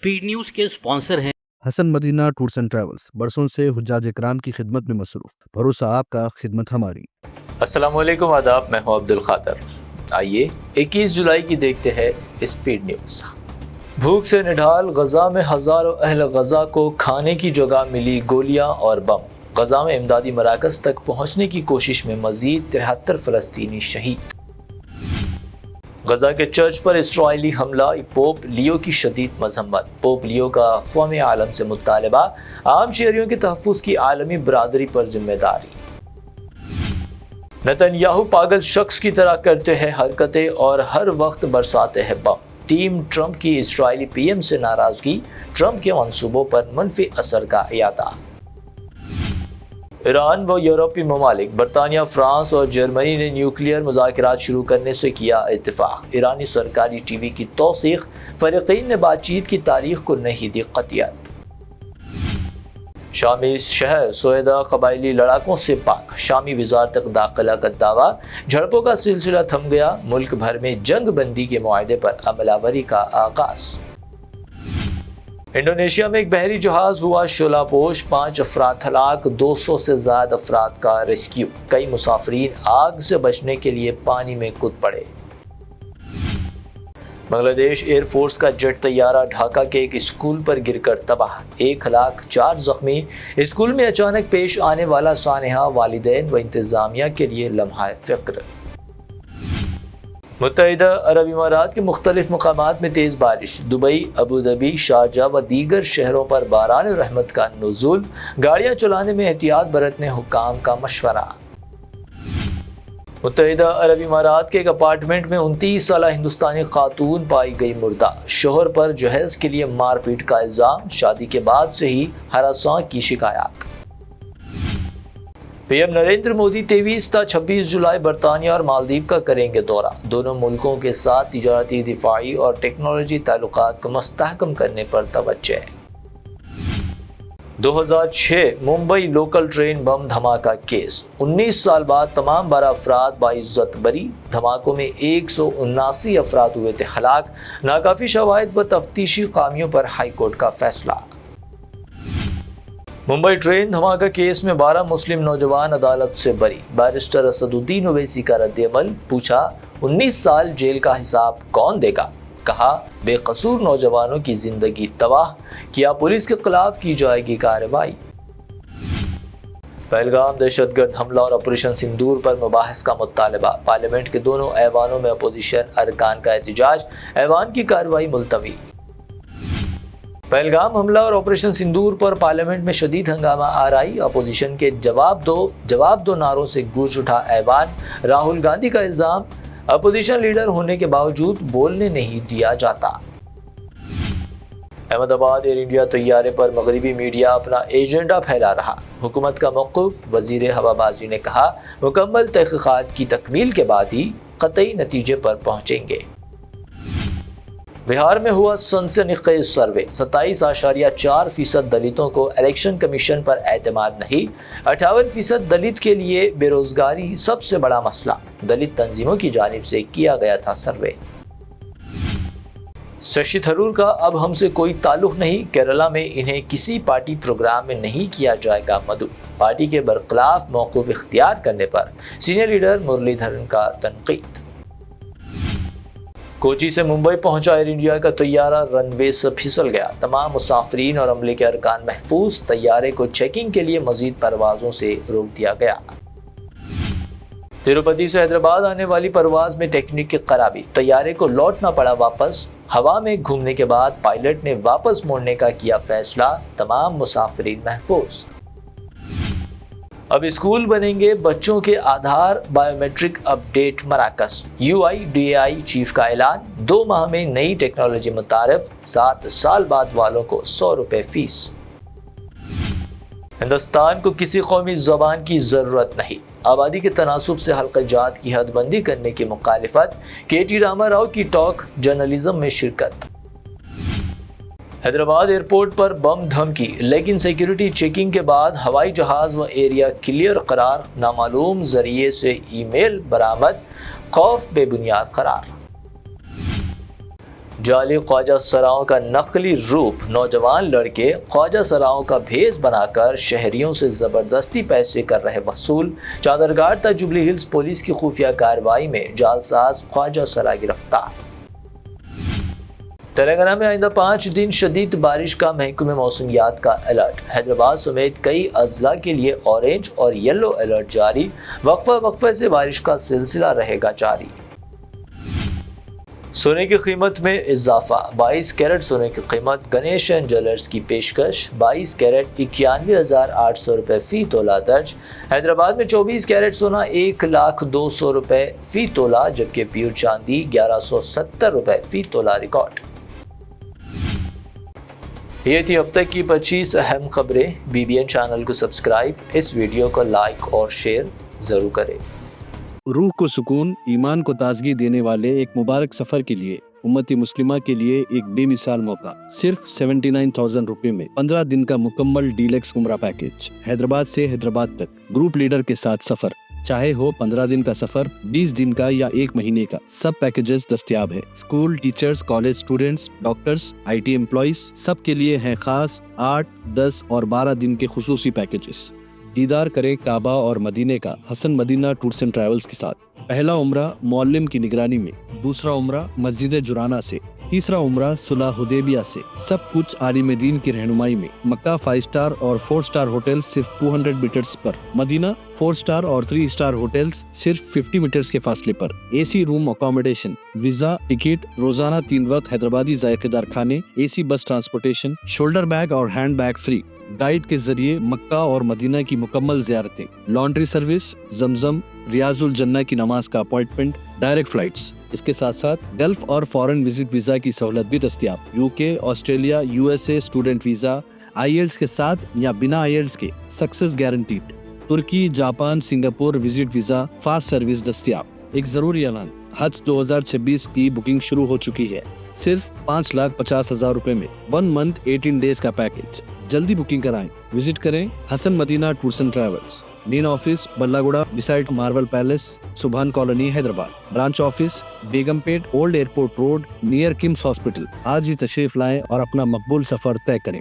Speed news के sponsor हैं Hasan Madina Tours and Travels, बरसों से हुज्जाज इकराम की खिदमत में मसरूफ। भरोसा आपका, खिदमत हमारी। अस्सलाम वालेकुम, आदाब। मैं हूं अब्दुल खादर। आइए 21 जुलाई की देखते हैं स्पीड न्यूज़। भूख से निढाल गजा में हज़ारों अहल गजा को खाने की जगह मिली गोलियां और बम। गजा में इमदादी मराकज़ तक पहुंचने की कोशिश में मजीद 73 फ़लस्तीनी शहीद। गजा के चर्च पर इस्राइली हमला, पोप लियो की शदीद मजम्मत। पोप लियो का अक़वाम आलम से मुतालबा, आम शहरियों के तहफ़्फ़ुज़ की आलमी बरादरी पर जिम्मेदारी। नेतन्याहू पागल शख्स की तरह करते हैं हरकतें और हर वक्त बरसाते हैं बम। टीम ट्रंप की इस्राइली पीएम से नाराज़गी, ट्रंप के मंसूबों पर मनफी असर का इयादा। ईरान व यूरोपीय ममालिक बरतानिया, फ्रांस और जर्मनी ने न्यूक्लियर मुज़ाकरात शुरू करने से किया इत्तेफाक। ईरानी सरकारी टीवी की तौसीख, फ़रीक़ैन ने बातचीत की तारीख को नहीं दी क़तियत। शामी शहर सोएदा कबायली लड़ाकों से पाक, शामी वज़ारत दाखिला का दावा। झड़पों का सिलसिला थम गया, मुल्क भर में जंग बंदी के मुआहदे पर अमलावरी का आगाज़। इंडोनेशिया में एक बहरी जहाज हुआ शोलापोश, 5 अफराद हलाक, 200 से ज़्यादा अफराद का रेस्क्यू। कई मुसाफरीन आग से बचने के लिए पानी में कूद पड़े। बांग्लादेश एयरफोर्स का जेट तैयारा ढाका के एक स्कूल पर गिरकर तबाह, 1 हलाक 4 जख्मी। स्कूल में अचानक पेश आने वाला सानहा वालिदैन व इंतज़ामिया के लिए लम्हा फ़िक्र। मुत्तहिदा अरब इमारात के मुख्तलिफ मकामात में तेज़ बारिश, दुबई, अबू धाबी, शारजा व दीगर शहरों पर बारान रहमत का नुज़ूल। गाड़ियाँ चलाने में एहतियात बरतने हुक्काम का मशवरा। मुत्तहिदा अरब इमारात के एक अपार्टमेंट में 29 साला हिंदुस्तानी खातून पाई गई मुर्दा। शोहर पर जहेज के लिए मारपीट का इल्ज़ाम, शादी के बाद से ही हरासां की शिकायत। पीएम नरेंद्र मोदी 23 ta 26 जुलाई बरतानिया और मालदीव का करेंगे दौरा। दोनों मुल्कों के साथ तिजारती, दिफाई और टेक्नोलॉजी ताल्लुकात को मुस्तहकम करने पर तवज्जो। 2006 मुंबई लोकल ट्रेन बम धमाका केस, 19 साल बाद तमाम 12 अफराद बाइज्जत बरी। धमाकों में 179 अफराद हुए थे हलाक। नाकाफी शवाहिद व तफ्तीशी कामियों पर हाई कोर्ट का फैसला। मुंबई ट्रेन धमाका केस में 12 मुस्लिम नौजवान अदालत से बरी। बैरिस्टर असदुद्दीन ओवैसी का रद्द-ए-अमल, पूछा 19 साल जेल का हिसाब कौन देगा। कहा बेकसूर नौजवानों की जिंदगी तबाह, किया पुलिस के खिलाफ की जाएगी कार्रवाई। पहलगाम दहशतगर्द हमला और ऑपरेशन सिंदूर पर मुबाहिस का मुतालबा, पार्लियामेंट के दोनों ऐवानों में अपोजिशन अरकान का एहतजाज, ऐवान की कार्रवाई मुलतवी। पहलगाम हमला और ऑपरेशन सिंदूर पर पार्लियामेंट में शदीद हंगामा आराई, अपोजिशन के जवाब दो नारों से गूंज उठा ऐवान। राहुल गांधी का इल्जाम, अपोजिशन लीडर होने के बावजूद बोलने नहीं दिया जाता। अहमदाबाद एयर इंडिया तैयारे पर मगरबी मीडिया अपना एजेंडा फैला रहा, हुकूमत का मौक़िफ़। वज़ीर हवाबाजी ने कहा मुकम्मल तहक़ीक़ात की तकमील के बाद ही क़तई नतीजे पर पहुँचेंगे। बिहार में हुआ सनसनीखेज सर्वे, 27.4% दलितों को इलेक्शन कमीशन पर एतमाद नहीं। 58% दलित के लिए बेरोजगारी सबसे बड़ा मसला, दलित तंजीमों की जानिब से किया गया था सर्वे। शशि थरूर का अब हमसे कोई ताल्लुक नहीं, केरला में इन्हें किसी पार्टी प्रोग्राम में नहीं किया जाएगा मदऊ। पार्टी के बरखिलाफ मौक़िफ़ इख्तियार करने पर सीनियर लीडर मुरलीधरन का तनकीद। कोची से मुंबई पहुंचा एयर इंडिया का तैयारा रनवे से फिसल गया, तमाम मुसाफरीन और अमले के अरकान महफूज। तैयारे को चेकिंग के लिए मजीद परवाजों से रोक दिया गया। तिरुपति से हैदराबाद आने वाली परवाज में टेक्निक की खराबी, तैयारे को लौटना पड़ा वापस। हवा में घूमने के बाद पायलट ने वापस मोड़ने का किया फैसला, तमाम मुसाफरीन महफूज। अब स्कूल बनेंगे बच्चों के आधार बायोमेट्रिक अपडेट मराकज़, UIDAI चीफ का ऐलान। 2 माह में नई टेक्नोलॉजी मुतारिफ, 7 साल बाद वालों को 100 रुपये फीस। हिंदुस्तान को किसी कौमी ज़बान की ज़रूरत नहीं, आबादी के तनासुब से हल्क़ात की हदबंदी करने की मुखालिफत। KT रामाराव की टॉक जर्नलिज्म में शिरकत। हैदराबाद एयरपोर्ट पर बम धमकी, लेकिन सिक्योरिटी चेकिंग के बाद हवाई जहाज व एरिया क्लियर करार। नामालूम जरिए से ईमेल बरामद, खौफ बेबुनियाद करार। جعلی خواجہ سراؤں کا نقلی روپ نوجوان لڑکے خواجہ سراؤں کا بھیس بنا کر شہریوں سے زبردستی پیسے کر رہے وصول۔ چادرگھاٹ تا جوبلی ہلز پولیس کی خفیہ کارروائی میں جعلساز خواجہ سرا گرفتار۔ تلنگانہ میں آئندہ 5 دن شدید بارش کا محکمہ موسمیات کا الرٹ۔ حیدرآباد سمیت کئی اضلاع کے لیے اورنج اور یلو الرٹ جاری۔ وقفہ سے بارش کا سلسلہ رہے گا جاری۔ سونے کی قیمت میں اضافہ۔ 22 کیرٹ سونے کی قیمت گنیش اینڈ جیولرز کی پیشکش 22 کیرٹ 91,800 روپے فی تولہ درج۔ حیدرآباد میں 24 کیرٹ سونا 1,02,000 روپے فی تولہ، جبکہ پیور چاندی 1,170 روپے فی تولہ ریکارڈ۔ یہ تھی اب تک کی 25 اہم خبریں۔ BBN چینل کو سبسکرائب، اس ویڈیو کو لائک اور شیئر ضرور کریں۔ روح کو سکون، ایمان کو تازگی دینے والے ایک مبارک سفر کے لیے امتی مسلمہ کے لیے ایک بے مثال موقع۔ صرف 79,000 روپے میں 15 دن کا مکمل ڈیلکس عمرہ پیکیج۔ حیدرآباد سے حیدرآباد تک گروپ لیڈر کے ساتھ سفر، چاہے ہو 15 دن کا سفر، 20 دن کا یا 1 مہینے کا، سب پیکیجز دستیاب ہے۔ School teachers, college students, doctors, IT employees, سب کے لیے ہیں خاص 8، 10 اور 12 دن کے خصوصی پیکیجز۔ دیدار کریں کعبہ اور مدینے کا حسن مدینہ ٹورز اینڈ ٹریولز کے ساتھ۔ پہلا عمرہ معلم کی نگرانی میں، دوسرا عمرہ مسجد جرانہ سے، تیسرا عمرہ صلح حدیبیہ سے، سب کچھ عالم دین کی رہنمائی میں۔ مکہ 5 اسٹار اور 4 اسٹار ہوٹل صرف 200 میٹرز پر، مدینہ 4 اسٹار اور 3 اسٹار ہوٹلز صرف 50 میٹرز کے فاصلے پر۔ AC روم اکاموڈیشن، ویزا، ٹکٹ، روزانہ 3 وقت حیدرآبادی ذائقے دار کھانے، AC بس ٹرانسپورٹیشن، شولڈر بیگ اور ہینڈ بیگ فری، گائیڈ کے ذریعے مکہ اور مدینہ کی مکمل زیارتیں، لانڈری سروس، زمزم، ریاض الجنہ کی نماز کا اپوائنٹمنٹ، ڈائریکٹ فلائٹس۔ اس کے ساتھ ساتھ گلف اور فارن وزٹ ویزا کی سہولت بھی دستیاب۔ UK، Australia, USA student visa, IELTS کے ساتھ یا بنا IELTS کے سکسیس گارنٹیڈ۔ ترکی، Japan, Singapore visit visa fast service دستیاب۔ ایک ضروری اعلان، حج 2026 کی بکنگ شروع ہو چکی ہے، صرف 5,50,000 روپے میں 1 منتھ 18 ڈیز کا پیکیج۔ جلدی بکنگ کرائیں۔ وزٹ کریں Hasan Madina tours and travels, main office بلہ گڑا beside Marvel palace, Subhan colony Hyderabad. Branch office Begumpet old airport road, near KIMS hospital. آج ہی تشریف لائیں اور اپنا مقبول سفر طے کریں۔